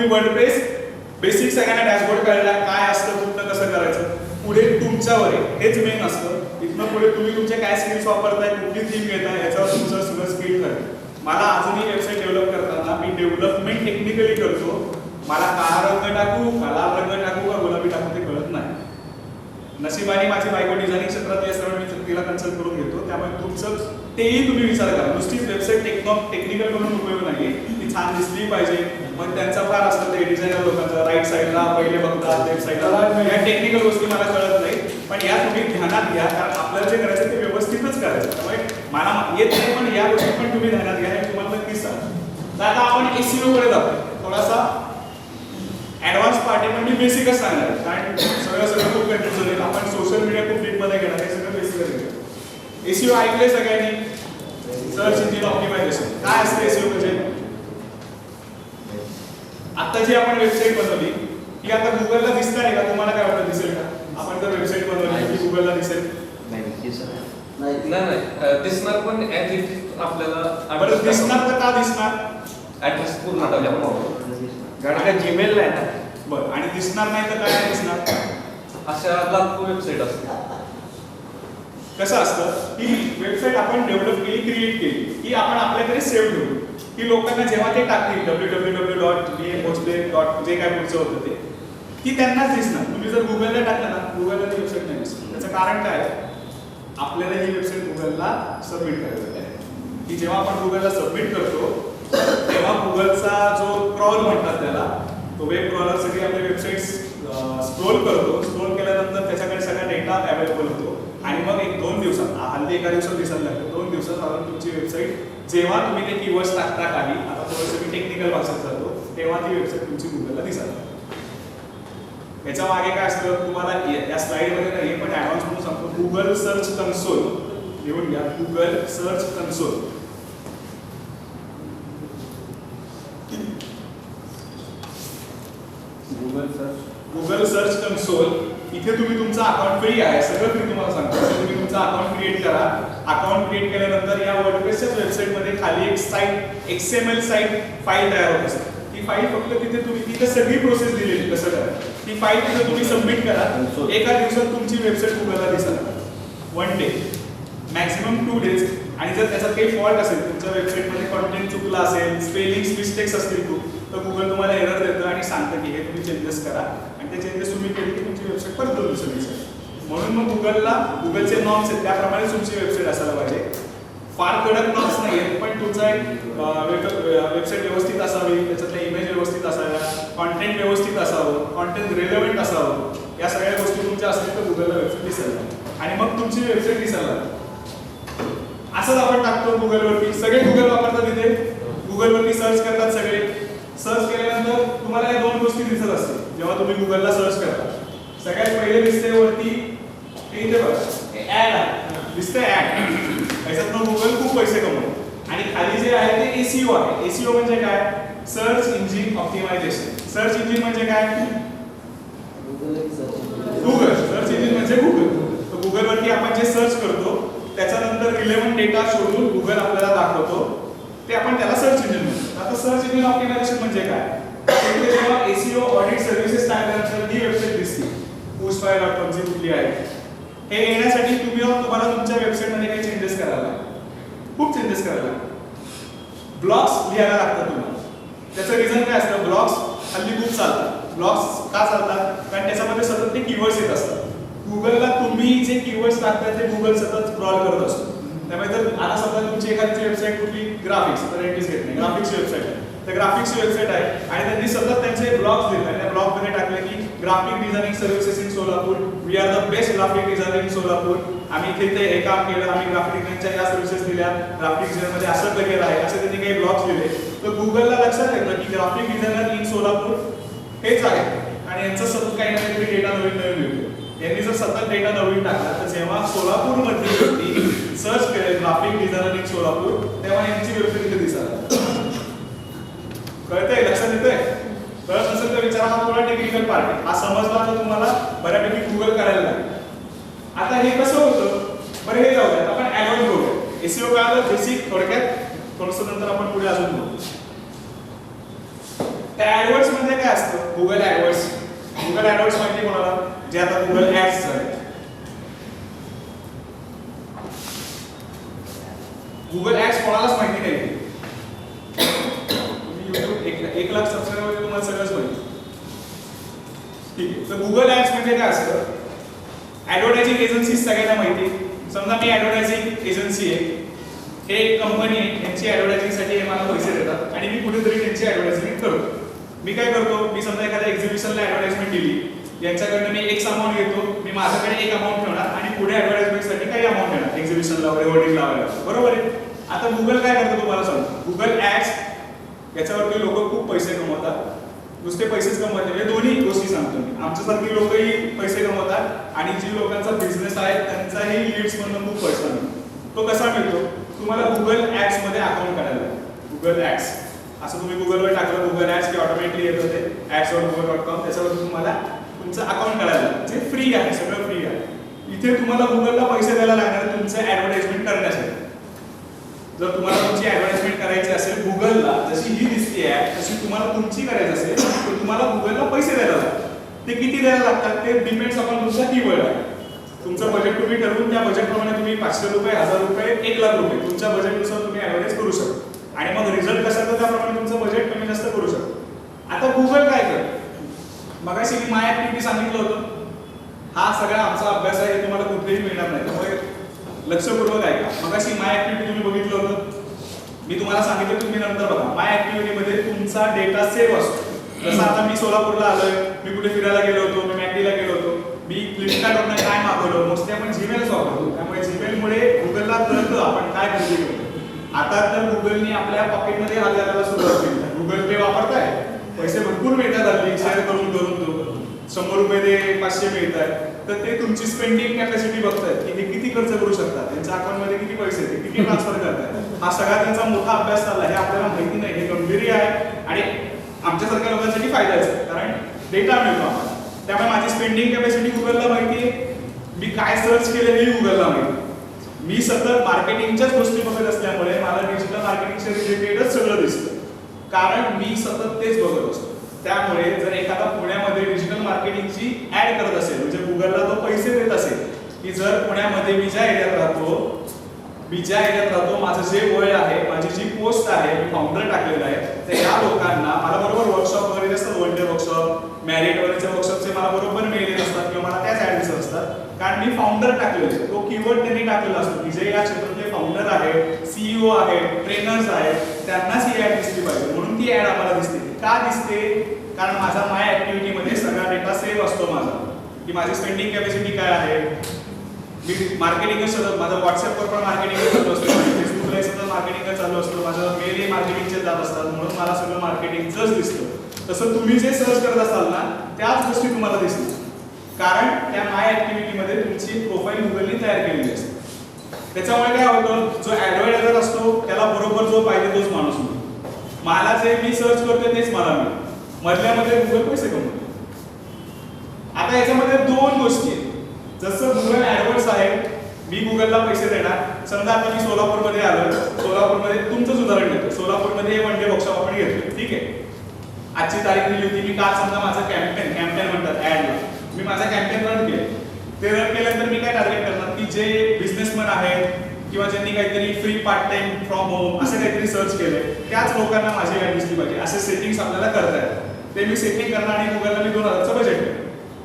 तुम्ही WordPress basic सगळ्यांना dashboard कळला काय असतं कुठलं कसं करायचं. पुढे तुमच्यावर आहे, हेच मेन असतं. इथनं पुढे तुम्ही तुमचे काय स्किल्स वापरताय, कुठली थीम घेताय याच्यावर तुमचं सगळं स्किल ठरेल. मला अजूनही वेबसाईट डेव्हलप करताना मी डेव्हलपमेंट टेक्निकली करतो. मला काळा रंग टाकू, काळा रंग टाकू का गुलाबी टाकू ते कळत नाही. नशिबाने माझी बायको डिझायनिंग क्षेत्रातली असल्यामुळे मी तिला कन्सल्ट करून घेतो. त्यामुळे तुमचं तेही तुम्ही विचार करा. नुसतीच वेबसाईट टेक्निकल करून उपयोग नाही, ती छान दिसली पाहिजे. मग त्यांचा फार असतं ते डिझायनर लोकांचा राईट साईडला पहिले बघतात, लेफ्ट साईडला. या टेक्निकल गोष्टी मला कळत नाही, पण या तुम्ही ध्यानात घ्या, कारण आपल्याला जे करायचं ते व्यवस्थितच करायचं. त्यामुळे मला येत नाही, पण या गोष्टी पण तुम्ही ध्यानात घ्या. तुम्हाला नक्कीच सांगतो. आता आपण एसईओ कडे जातो. थोडासा ऍडव्हान्स पार्ट आहे, पण मी बेसिकच सांगणार, कारण सगळं खूप कन्फ्युजन आहे. आपण सोशल मीडिया खूप डीप मध्ये घेणार, हे सगळं बेसिकच आहे. एसईओ ऐकले सगळ्यांनी? Search engine optimisation. काय असतं एसईओ म्हणजे? आता जी आपण वेबसाईट बनवली की आता गुगलला दिसणार आहे का? तुम्हाला काय वाटतं, दिसेल का? आपण जर वेबसाईट बनवली की गुगलला दिसेल? नाही दिसणार, पण आपल्याला बरं दिसणार तर का दिसणार? ऍड्रेस पूर्ण टाकल्यामुळे, कारण का जीमेल आहे ना. बरं, आणि दिसणार नाही तर काय दिसणार? अशा लाखो वेबसाईट असतात. कसं असतं की वेबसाईट आपण डेव्हलप केली, क्रिएट केली की आपण आपल्याकडे सेव्ह ठेवू की लोकांना जेव्हा ते टाकतील www.pochlet. जे काय पुढचं होतं ते की त्यांनाच दिसणार. तुम्ही जर गुगलला टाकलं ना, गुगलला ती वेबसाईट नाही दिसणार. त्याचं कारण काय आहे? आपल्याला ही वेबसाईट गुगलला सबमिट करायची आहे. की जेव्हा आपण गुगलला सबमिट करतो तेव्हा गुगलचा जो क्रॉल म्हणतात त्याला, तो वेब क्रॉलर सगळी आपल्या वेबसाईट स्क्रोल करतो. स्क्रोल केल्यानंतर त्याच्याकडे सगळा डेटा अवेलेबल होतो आणि मग 1-2 दिवसात, हल्ली एका दिवसात दिसायला लागतं, 2 दिवसात आपण तुमची वेबसाईट जेव्हा तुम्ही ते कीवर्ड्स टाकता खाली, आता थोडंसं मी टेक्निकल भाषेत जातो, तेव्हा ती वेबसाईट तुमची गुगलला दिसायला लागते. याच्या मागे काय असतं तुम्हाला या स्लाइडमध्ये नाही, पण ॲडव्हान्स म्हणून सांगतो. गुगल सर्च कन्सोल लिहून घ्या. Google search console. Google search console. इथे तुम्ही तुमचा अकाउंट फ्री आहे, सगळं फ्री तुम्हाला सांगतो. तुम्ही तुमचा अकाउंट क्रिएट करा. अकाउंट क्रिएट केल्यानंतर या वर्डप्रेसच्या वेबसाईटमध्ये खाली एक साईट XML साईट फाईल तयार होत असते. ती फाईल फक्त तिथे सगळी प्रोसेस दिलेली कसं करा. ती फाईल तिथे तुम्ही सबमिट करा. एका दिवसात तुमची वेबसाईट गुगलला दिसणार. 1 डे, मॅक्सिमम 2 डेज. आणि जर त्याचा काही फॉल्ट असेल, तुमच्या वेबसाईटमध्ये कंटेंट चुकला असेल, स्पेलिंग मिस्टेक्स असतील खूप, तर गुगल तुम्हाला एरर देतं आणि सांगतं की हे तुम्ही चेंजेस करा. आणि ते चेंजेस तुम्ही केले की तुमची वेबसाईट परत दिसेल. म्हणून मग गुगलचे नॉर्म्स आहेत त्याप्रमाणे तुमची वेबसाईट असायला पाहिजे. फार कडक नॉर्म्स नाही आहेत, पण तुमचा एक वेबसाईट व्यवस्थित असावी, त्याच्यातल्या इमेज व्यवस्थित असाव्या, कॉन्टेंट व्यवस्थित असावं, कॉन्टेंट रिलेव्हंट असावं. या सगळ्या गोष्टी तुमच्या असतील तर गुगलला वेबसाईट दिसायला आणि मग तुमची वेबसाईट दिसायला. असंच आपण टाकतो गुगलवरती. सगळे गुगल वापरतात तिथे, गुगलवरती सर्च करतात सगळे. सर्च केल्यानंतर तुम्हाला या 2 गोष्टी दिसत असतील जेव्हा तुम्ही गुगलला सर्च करता. सगळ्यात पहिले दिसते वरती हे इथे बघा, ऍड आहे, दिसते ऍड. याच्यातनं गुगल खूप पैसे कमवतो. आणि खाली जे आहे ते एसईओ आहे. एसईओ म्हणजे काय? Search engine optimisation. Search engine म्हणजे काय? गुगल. सर्च इंजिन म्हणजे गुगल. तर गुगलवरती आपण जे सर्च करतो त्याच्यानंतर रिलेव्हंट डेटा शोधून गुगल आपल्याला दाखवतो, ते आपण त्याला सर्च इंजिन म्हणतो. आता सर्च इंजिन ऑप्टिमायझेशन म्हणजे काय? जेव्हा एसईओ ऑडिट सर्व्हिसेस टाकल्यानंतर ही वेबसाईट दिसते, pushfire.com ची कुठली आहे, हे येण्यासाठी तुम्हाला तुमच्या वेबसाईटमध्ये काही चेंजेस करायला लागतात. खूप चेंजेस करायला लागतात. ब्लॉग्स लिहायला लागतात तुम्हाला. त्याचं रिझन काय असतं? ब्लॉग्स हल्ली खूप चालतात. ब्लॉग्स का चालतात? कारण त्याच्यामध्ये सतत ते कीवर्ड्स येत असतात. गुगलला तुम्ही जे कीवर्ड्स टाकताय ते गुगल सतत क्रॉल करत असतो. त्यामुळे जर आता समजा तुमची एखादी वेबसाईट कुठली ग्राफिक्स, तर एंटीज घेत नाही, ग्राफिक्सची वेबसाईट आहे, तर ग्राफिक्सची वेबसाईट आहे आणि त्यांनी सतत त्यांचे ब्लॉग्स लिहिले आणि त्या ब्लॉगमध्ये टाकले की graphic designing services in Solapur, we are the best graphic designer in Solapur. आम्ही इथे हे काम केलं, आम्ही ग्राफिक डिझाईनच्या या सर्व्हिसेस दिल्या, ग्राफिक डिझायनमध्ये असं केलं आहे, असे त्यांनी काही ब्लॉग्स लिहिले. तर गुगलला लक्षात येतं की ग्राफिक डिझायनर इन सोलापूर हेच आहे आणि यांचं सतत काही ना काहीतरी डेटा नवीन मिळतो. यांनी जर सतत डेटा नवीन टाकला तर जेव्हा सोलापूरमध्ये व्यक्ती सर्च करेल ग्राफिक डिझायनर इन सोलापूर, तेव्हा यांची वेबसाईट इथे दिसणार. कळतंय? लक्षात येतंय? कळत नसेल तर विचारा. हा थोडा टेक्निकल पार्ट आहे. हा समजला तर तुम्हाला बऱ्यापैकी गुगल करायला लागेल. आता हे कसं होतं? बरं हे जाऊ द्या, आपण ऍडव्हान्स बघूया. एसईओ काय आलं बेसिक थोडक्यात, थोडंसं नंतर आपण पुढे अजून बघू. त्या ऍडवर्ड्स मध्ये काय असतं? Google AdWords. गुगल ऍडवर्ड्स माहिती आहे कोणाला? जे आता गुगल ऍड्स झाले. गुगल ऍड्स कोणालाच माहिती नाही. तुम्ही YouTube 1 लाख सबस्क्रायबर मध्ये तुम्हाला सगळंच माहिती. ठीक आहे. तर गुगल ऍड्स म्हणजे काय असतं? ऍडव्हर्टायझिंग एजन्सी सगळ्यांना माहिती आहे. समजा मी ऍडव्हर्टायझिंग एजन्सी आहे, हे एक कंपनी आहे, त्यांची ऍडव्हर्टायझिंगसाठी हे मला पैसे देतात आणि मी कुठेतरी त्यांची ऍडव्हर्टायझिंग करतो. मी काय करतो? मी समजा एखाद्या एक्झिबिशनला ऍडव्हर्टाइजमेंट दिली, यांच्याकडनं मी एक्स अमाऊंट घेतो, मी माझ्याकडे एक अमाऊंट ठेवणार आणि पुढे ऍडव्हर्टाइजमेंटसाठी काही अमाऊंट देणार एक्झिबिशनला वगैरे होर्डिंग लावायला. बरोबर आहे. आता गुगल काय करतो तुम्हाला सांगतो. गुगल ऍड्स याच्यावरती लोक खूप पैसे कमवतात. नुसते पैसेच कमवत नाही, दोन्ही गोष्टी सांगतो मी. आमच्यासारखी लोकही पैसे कमवतात आणि जी लोकांचा बिझनेस आहे त्यांचाही लीड्स मधून खूप पैसा मिळतो. तो कसा मिळतो? तुम्हाला गुगल ऍड्स मध्ये अकाउंट काढायला लागेल. गुगल ऍड्स असं तुम्ही गुगलवर टाकलं गुगल ऍड्स की ऑटोमॅटिकली येत होते ads.google.com. त्याच्यावर तुम्हाला तुमचं अकाउंट काढायला जे फ्री आहे, सगळं फ्री आहे. इथे तुम्हाला गुगलला पैसे द्यायला लागणार तुमचं ऍडव्हर्टाइजमेंट करण्यासाठी. जर तुम्हाला तुमची ऍडव्हर्टाइजमेंट करायची असेल गुगलला, जशी ही दिसते आहे तशी तुम्हाला तुमची करायची असेल तर तुम्हाला गुगलला पैसे द्यायला लागतात. ते किती द्यायला लागतात ते डिपेंड्स अपॉन तुमचा कीवर्ड आहे. तुमचं बजेट तुम्ही ठरवून त्या बजेटप्रमाणे तुम्ही 500 रुपये, 1000 रुपये, 1 लाख रुपये तुमच्या बजेटनुसार तुम्ही ऍडव्हर्टाइज करू शकता आणि मग रिझल्ट कसा येतो त्याप्रमाणे तुमचं बजेट कमी जास्त करू शकता. आता गुगल काय करतं? मगाशी मी माय ऍक्टिव्हिटी सांगितलं होतं. हा सगळा आमचा अभ्यास आहे, हे तुम्हाला कुठेही मिळणार नाही. त्यामुळे लक्षपूर्वक ऐका. मगाशी माय ऍक्टिव्हिटी तुम्ही बघितलं होतं. मी तुम्हाला सांगितलं, तुम्ही नंतर बघा. माय ऍक्टिव्हिटी मध्ये तुमचा डेटा सेव्ह असतो. जसं आता मी सोलापूरला आलोय, मी कुठे फिरायला गेलो होतो, मी मॅकडीला गेलो होतो, मी फ्लिपकार्टवरून काय मागवलं, मोस्टली आपण जीमेलच वापरतो. त्यामुळे जीमेलमुळे गुगलला कळतं आपण काय खरेदी करतो. आता तर गुगलने आपल्या पॉकेटमध्ये हात घालायला सुरुवात केली. गुगल पे वापरताय, पैसे भरपूर मिळतात. हल्ली शेअर करून तो 100 रुपये ते 500 मिळतात. तर ते तुमची स्पेंडिंग कॅपॅसिटी बघतायत की हे किती खर्च करू शकतात, त्यांच्या अकाउंटमध्ये किती पैसे आहेत, किती ट्रान्सफर करतात. हा सगळा त्यांचा मोठा अभ्यास चालला. हे आपल्याला माहिती नाही, हे गंभीर आहे आणि आमच्यासारख्या लोकांसाठी फायद्याचं आहे, कारण डेटा मिळतो आम्हाला. त्यामुळे माझी स्पेंडिंग कॅपॅसिटी गुगलला माहिती आहे. मी काय सर्च केलं हे गुगलला माहिती. मी सतत मार्केटिंगच्याच गोष्टी बघत असल्यामुळे मला डिजिटल मार्केटिंगच्या रिलेटेडच सगळं दिसतं, कारण मी सतत तेच बघत असतो. त्यामुळे जर एखादा पुण्यामध्ये डिजिटल मार्केटिंगची ऍड करत असेल, म्हणजे गुगलला तो पैसे देत असेल की जर पुण्यामध्ये मी ज्या एरियात राहतो, माझं जे वय आहे, माझी जी पोस्ट आहे, मी फाउंडर टाकलेलं आहे, तर या लोकांना मला बरोबर वर्कशॉप वगैरे असतात, 1 डे वर्कशॉप, मॅरिट वगैरेच्या वर्कशॉपचे मला बरोबर मेल येत असतात किंवा मला त्याच ऍड दिसत असतात, कारण मी फाउंडर टाकलेले. तो कीवर्ड त्यांनी टाकलेला असतो की जे या क्षेत्रातले फाउंडर आहेत, सीईओ आहेत, ट्रेनर्स आहेत, त्यांनाच ही ऍड दिसली पाहिजे. म्हणून ती ऍड आम्हाला दिसते. का दिसते? कारण माझा माय ऍक्टिव्हिटी मध्ये सगळा डेटा सेव्ह असतो माझा, की माझी स्पेंडिंग कॅपॅसिटी काय आहे. मी मार्केटिंग सतत, माझं व्हॉट्सअपवर पण मार्केटिंग चालू असतं, फेसबुकला सतत मार्केटिंग चालू असतं, माझं मेल मार्केटिंगचे जात असतात. म्हणून मला सगळं मार्केटिंगचंच दिसतं. तसं तुम्ही जे सर्च करत असाल ना, त्याच गोष्टी तुम्हाला दिसतील, कारण त्या माय ऍक्टिव्हिटी मध्ये तुमची प्रोफाईल गुगलने तयार केलेली असते. त्याच्यामुळे काय होतं, जो ऍडव्हर्टायझर असतो त्याला बरोबर जो पाहिजे तोच माणूस मिळतो. मला जे मी सर्च करतोय तेच मला मिळतं. मधल्यामध्ये गुगल पैसे कमवतो. आता याच्यामध्ये 2 गोष्टी आहेत. जसं गुगल ऍडवर्ड्स आहे, मी गुगलला पैसे देणार. समजा आता मी सोलापूरमध्ये आलो, सोलापूरमध्ये तुमचंच उदाहरण देतो. सोलापूरमध्ये 1 डे वर्कशॉप आपण घेतलं, ठीक आहे. आजची तारीख दिली होती. मी काल समजा माझं कॅम्पेन म्हणतात ऍडला, मी माझा कॅम्पेन रन केलं. ते रन केल्यानंतर मी काय टार्गेट करणार की जे बिझनेसमॅन आहेत किंवा ज्यांनी काहीतरी free part time from home असं काहीतरी सर्च केलंय, त्याच लोकांना माझी ऍड दिसली पाहिजे. असे सेटिंग्स आपल्याला करता येतात. ते मी सेटिंग करणार आणि गुगलला मी 2000चं बजेट केलं.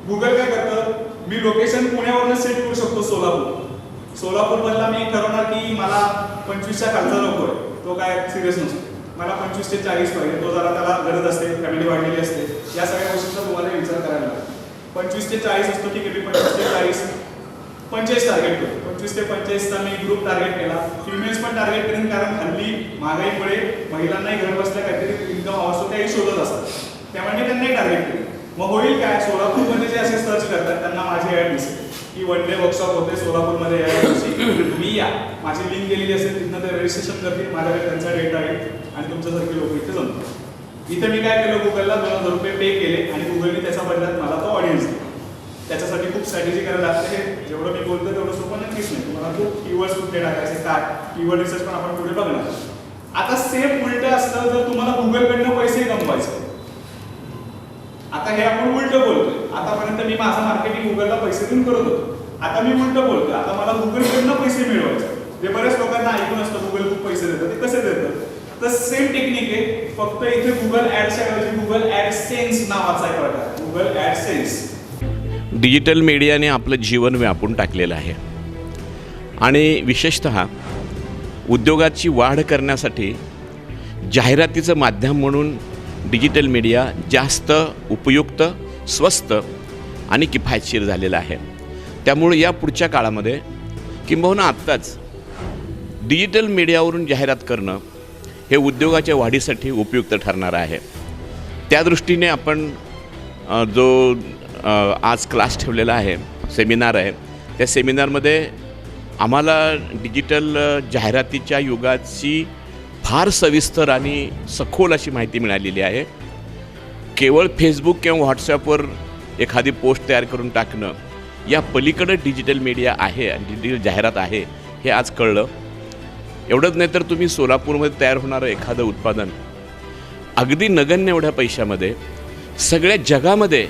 गुगल काय करतं, मी लोकेशन पुण्यावरून सेट करू शकतो सोलापूर मधला मी ठरवणार की मला 25च्या खालचा नको आहे, तो काय सिरियस नसतो. मला 25 ते 40 पाहिजे, तो जरा त्याला गरज असते, फॅमिली वाढलेली असते, या सगळ्या गोष्टींचा तुम्हाला विचार करायला लागतो. 25 ते 40 असतो, ठीक आहे. मी 25 ते 40 45 टार्गेट करतो. 25 ते 45चा मी ग्रुप टार्गेट केला. फिमेल्स पण टार्गेट करेन, कारण हल्ली महागाईमुळे महिलांनाही घर बसल्या काहीतरी इन्कम हवा असतो, त्याही शोधत असतात. त्यामुळे मी त्यांनाही टार्गेट केलं. मग होईल काय, सोलापूरमध्ये जे असे सर्च करतात त्यांना माझी ऍड दिसेल की 1 डे वर्कशॉप होते सोलापूरमध्ये, या दिवशी तुम्ही या. माझी लिंक गेलेली असेल, तिथनं ते रजिस्ट्रेशन करतील, माझ्याकडे त्यांचा डेटा आहे आणि तुमच्यासारखे लोक इथे जमतात. इथे मी काय केलं, गुगलला 2000 रुपये पे केले आणि गुगलने त्याच्या बदल्यात मला तो ऑडियन्स दिला. त्याच्यासाठी खूप स्ट्रॅटेजी करायला लागते. हे जेवढं मी बोलतो तेवढं सोपं नक्कीच नाही. तुम्हाला खूप कीवर्ड्स कुठे टाकायचे, काय कीवर्ड रिसर्च पण आपण पुढे बघणार. आता सेम उलटं असतं, जर तुम्हाला गुगलकडनं पैसे कमवायचे आता हे आपण उलट बोलतोय. आतापर्यंत मी माझं मार्केटिंग गुगलला पैसे देऊन करत होतो. आता मी उलट बोलतोय. आता मला गुगलकडनं पैसे मिळवायचे. जे बऱ्याच लोकांना ऐकून असतं गुगल खूप पैसे देतं. ते कसे देतं? तर सेम टेक्निक आहे. फक्त इथे गुगल ऍडच्या ऐवजी गुगल ऍडसेन्स नावाचा एक प्रकार. Google AdSense. डिजिटल मीडियाने आपलं जीवन व्यापून टाकलेलं आहे आणि विशेषतः उद्योगाची वाढ करण्यासाठी जाहिरातीचं माध्यम म्हणून डिजिटल मीडिया जास्त उपयुक्त, स्वस्त आणि किफायतशीर झालेलं आहे. त्यामुळे या पुढच्या काळामध्ये किंबहुना आत्ताच डिजिटल मीडियावरून जाहिरात करणं हे उद्योगाच्या वाढीसाठी उपयुक्त ठरणार आहे. त्या दृष्टीने आपण जो आज क्लास ठेवलेला आहे, सेमिनार आहे, त्या सेमिनारमध्ये आम्हाला डिजिटल जाहिरातीच्या युगाची फार सविस्तर आणि सखोल अशी माहिती मिळालेली आहे. केवळ फेसबुक किंवा व्हॉट्सॲपवर एखादी पोस्ट तयार करून टाकणं या पलीकडे डिजिटल मीडिया आहे आणि डिजिटल जाहिरात आहे हे आज कळलं. एवढंच नाही तर तुम्ही सोलापूरमध्ये तयार होणारं एखादं उत्पादन अगदी नगण्य एवढ्या पैशामध्ये सगळ्या जगामध्ये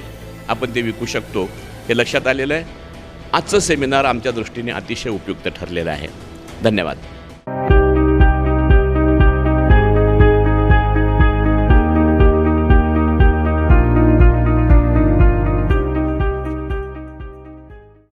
आपण ते विकू शकतो हे लक्षात आलेलं आहे. आजचं सेमिनार आमच्या दृष्टीने अतिशय उपयुक्त ठरलेलं आहे. धन्यवाद.